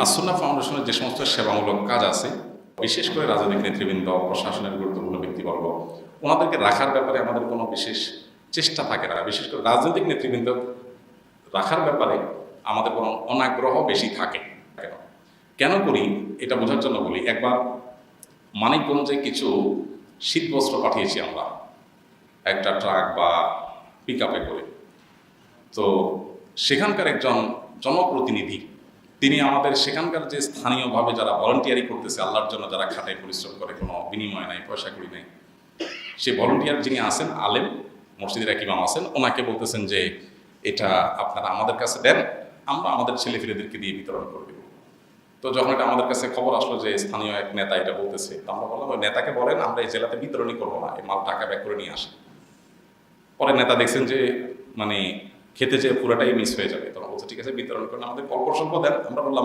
আসুন্নাহ ফাউন্ডেশনের যে সমস্ত সেবামূলক কাজ আছে, বিশেষ করে রাজনৈতিক নেতৃবৃন্দ, প্রশাসনের গুরুত্বপূর্ণ ব্যক্তিবর্গ, ওনাদেরকে রাখার ব্যাপারে আমাদের কোনো বিশেষ চেষ্টা থাকে না। বিশেষ করে রাজনৈতিক নেতৃবৃন্দ রাখার ব্যাপারে আমাদের কোনো অনাগ্রহ বেশি থাকে। কেন করি এটা বোঝার জন্য বলি। একবার মানিকগঞ্জে কিছু শীতবস্ত্র পাঠিয়েছি আমরা একটা ট্রাক বা পিক আপে করে। তো সেখানকার একজন জনপ্রতিনিধি তিনি আমাদের সেখানকার যে স্থানীয়ভাবে যারা ভলান্টিয়ারি করতেছে, আল্লাহর জন্য যারা খাটায় পরিশ্রম করে, কোনো বিনিময় নাই, পয়সা করি নাই, সে ভলান্টিয়ার যিনি আছেন, আলেম, মসজিদের এক ইমাম আছেন, ওনাকে বলতেছেন যে এটা আপনারা আমাদের কাছে দেন, আমরা আমাদের ছেলেফেলেদেরকে দিয়ে বিতরণ করে দেব। তো যখন এটা আমাদের কাছে খবর আসলো যে স্থানীয় এক নেতা এটা বলতেছে, তো আমরা বললাম ওই নেতাকে বলেন আমরা এই জেলাতে বিতরণই করবো না, এই মাল টাকা ব্যাক করে নিয়ে আসে। পরে নেতা দেখছেন যে মানে খেতে যেয়ে পুরোটাই মিস হয়ে যাবে, তখন বলছে ঠিক আছে বিতরণ করেন, আমাদের অল্প স্বল্প দেন। আমরা বললাম